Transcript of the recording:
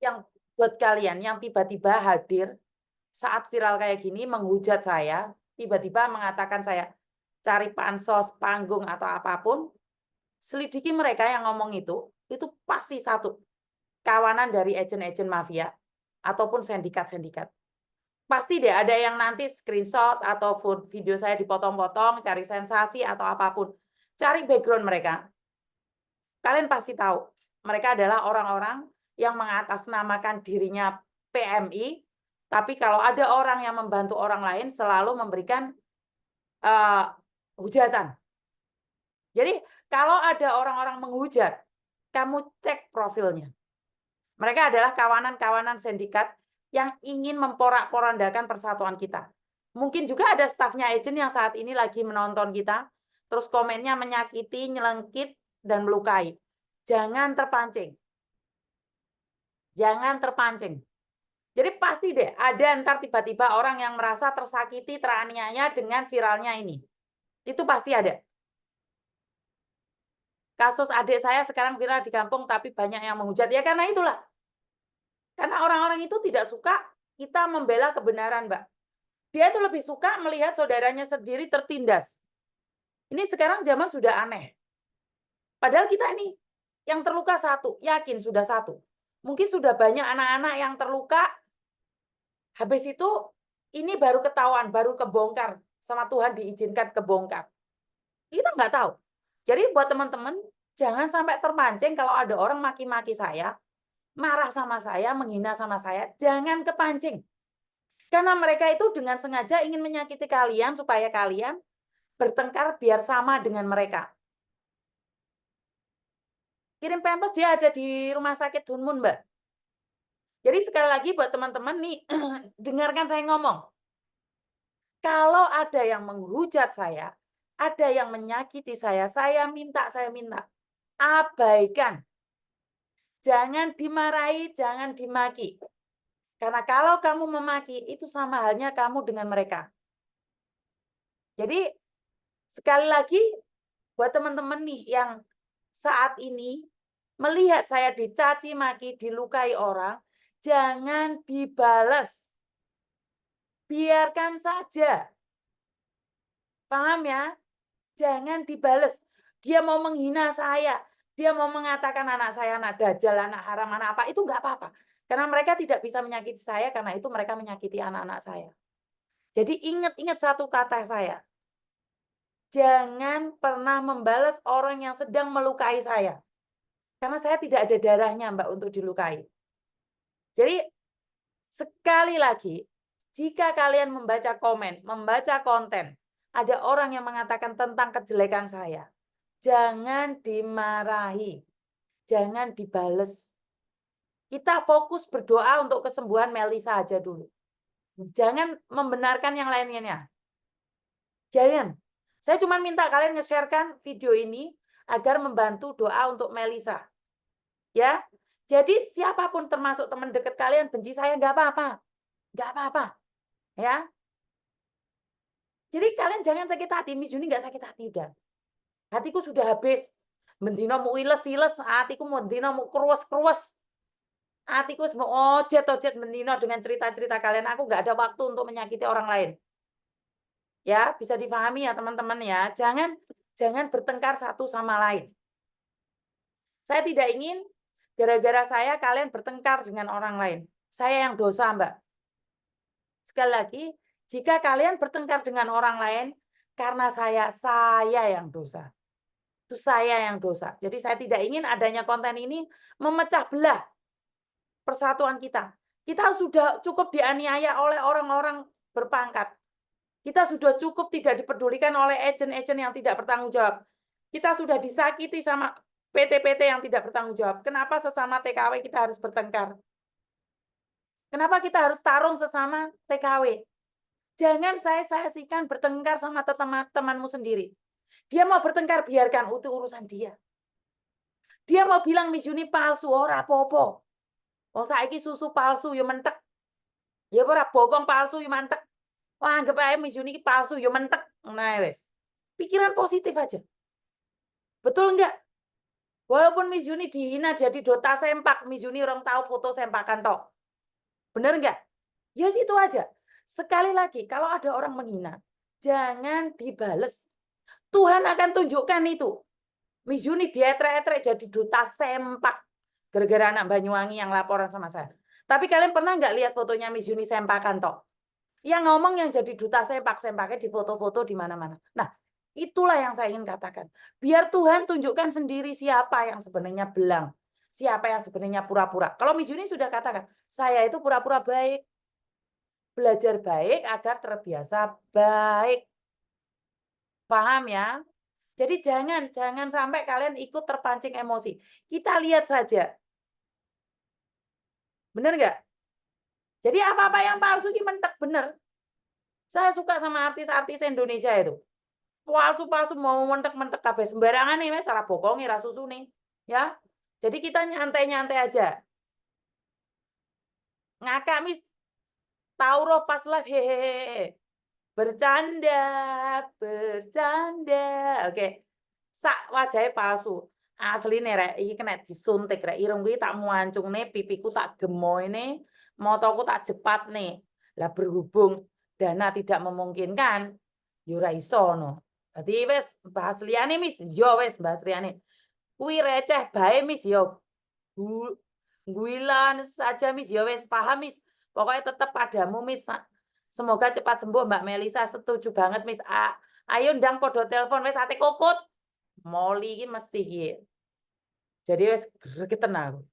yang buat kalian yang tiba-tiba hadir saat viral kayak gini menghujat saya, tiba-tiba mengatakan saya cari pansos, panggung atau apapun, selidiki mereka yang ngomong itu pasti satu, kawanan dari agen-agen mafia ataupun sindikat-sindikat. Pasti deh ada yang nanti screenshot atau video saya dipotong-potong, cari sensasi atau apapun. Cari background mereka. Kalian pasti tahu, mereka adalah orang-orang yang mengatasnamakan dirinya PMI, tapi kalau ada orang yang membantu orang lain selalu memberikan uh, hujatan. Jadi kalau ada orang-orang menghujat, kamu cek profilnya. Mereka adalah kawanan-kawanan sindikat yang ingin memporak-porandakan persatuan kita. Mungkin juga ada stafnya agent yang saat ini lagi menonton kita, terus komennya menyakiti, nyelengkit, dan melukai. Jangan terpancing. Jangan terpancing. Jadi pasti deh ada ntar tiba-tiba orang yang merasa tersakiti, teraniaya dengan viralnya ini. Itu pasti ada. Kasus adik saya sekarang viral di kampung tapi banyak yang menghujat. Ya karena itulah. Karena orang-orang itu tidak suka kita membela kebenaran, Mbak. Dia itu lebih suka melihat saudaranya sendiri tertindas. Ini sekarang zaman sudah aneh. Padahal kita ini yang terluka satu, yakin sudah satu. Mungkin sudah banyak anak-anak yang terluka, habis itu ini baru ketahuan, baru kebongkar. Sama Tuhan diizinkan kebongkar. Kita nggak tahu. Jadi buat teman-teman, jangan sampai terpancing kalau ada orang maki-maki saya, marah sama saya, menghina sama saya, jangan kepancing. Karena mereka itu dengan sengaja ingin menyakiti kalian supaya kalian bertengkar biar sama dengan mereka. Kirim pampers dia ada di rumah sakit Dunmun, Mbak. Jadi sekali lagi buat teman-teman nih, dengarkan saya ngomong. Kalau ada yang menghujat saya, ada yang menyakiti saya minta, abaikan. Jangan dimarahi, jangan dimaki. Karena kalau kamu memaki, itu sama halnya kamu dengan mereka. Jadi, sekali lagi, buat teman-teman nih yang saat ini melihat saya dicaci maki, dilukai orang, jangan dibalas. Biarkan saja. Paham ya? Jangan dibalas. Dia mau menghina saya, dia mau mengatakan anak saya anak dajjal, anak haram, anak apa, itu nggak apa-apa. Karena mereka tidak bisa menyakiti saya, karena itu mereka menyakiti anak-anak saya. Jadi ingat-ingat satu kata saya. Jangan pernah membalas orang yang sedang melukai saya. Karena saya tidak ada darahnya, Mbak, untuk dilukai. Jadi, sekali lagi, jika kalian membaca komen, membaca konten, ada orang yang mengatakan tentang kejelekan saya, jangan dimarahi, jangan dibales. Kita fokus berdoa untuk kesembuhan Melisa aja dulu. Jangan membenarkan yang lainnya. Jangan. Saya cuma minta kalian nge-sharekan video ini agar membantu doa untuk Melisa. Ya. Jadi siapapun termasuk teman dekat kalian benci saya nggak apa-apa. Nggak apa-apa. Ya. Jadi kalian jangan sakit hati. Miss Yuni nggak sakit hati udah. Hatiku sudah habis. Mendino mau iles-iles, hatiku mau dino mau kruwes-kruwes. Hatiku mau ojet-ojet mendino dengan cerita-cerita kalian. Aku nggak ada waktu untuk menyakiti orang lain. Ya, bisa difahami ya teman-teman ya. Jangan bertengkar satu sama lain. Saya tidak ingin gara-gara saya kalian bertengkar dengan orang lain. Saya yang dosa, Mbak. Sekali lagi, jika kalian bertengkar dengan orang lain karena saya yang dosa. Itu saya yang dosa. Jadi saya tidak ingin adanya konten ini memecah belah persatuan kita. Kita sudah cukup dianiaya oleh orang-orang berpangkat. Kita sudah cukup tidak dipedulikan oleh agen-agen yang tidak bertanggung jawab. Kita sudah disakiti sama PT-PT yang tidak bertanggung jawab. Kenapa sesama TKW kita harus bertengkar? Kenapa kita harus tarung sesama TKW? Jangan saya saksikan bertengkar sama temanmu sendiri. Dia mau bertengkar, biarkan, itu urusan dia. Dia mau bilang Miss Yuni palsu, ora apa-apa. Oh, saiki susu palsu, yo mentek. Ya ora bokong palsu, yo mentek. Wah, anggap aja Miss Yuni palsu, yo mentek. Nah, wes. Pikiran positif aja. Betul enggak? Walaupun Miss Yuni dihina jadi dota sempak, Miss Yuni orang tahu foto sempakan tok. Bener nggak? Ya situ aja. Sekali lagi, kalau ada orang menghina, jangan dibales. Tuhan akan tunjukkan itu. Miss Yuni dietrek-etrek jadi duta sempak. Gara-gara anak Banyuwangi yang laporan sama saya. Tapi kalian pernah nggak lihat fotonya Miss Yuni sempakan tok? Yang ngomong yang jadi duta sempak-sempaknya di foto-foto di mana-mana. Nah, itulah yang saya ingin katakan. Biar Tuhan tunjukkan sendiri siapa yang sebenarnya belang. Siapa yang sebenarnya pura-pura. Kalau Miss Yuni sudah katakan, saya itu pura-pura baik. Belajar baik agar terbiasa baik. Paham ya? Jadi jangan sampai kalian ikut terpancing emosi. Kita lihat saja. Bener nggak? Jadi apa-apa yang palsu ini mentek bener. Saya suka sama artis-artis Indonesia itu. Palsu-palsu mau mentek-mentek kabeh sembarangan nih, wes salah bokongi ra susune. Ya. Jadi kita nyantai-nyantai aja. Ngakak mis tahu roh pas live hehehe. Bercanda, bercanda. Oke. Sak wajahe palsu. Asline rek iki kena disuntik rek irung kuwi tak muancungne pipiku tak gemoine, motoku tak jepatne. Lah berhubung dana tidak memungkinkan, ya ora iso no. Dadi wis bahas liyane Mis, yo wis bahas liyane. Kuwi receh bae Mis yo. Guilan saja Mis, yo wis paham Mis. Pokoknya tetap padamu Mis. Semoga cepat sembuh Mbak Melisa, setuju banget Mis. Ayo ndang podo telepon wis ate kokot. Moli iki mesti iki. Jadi wis gregeten aku.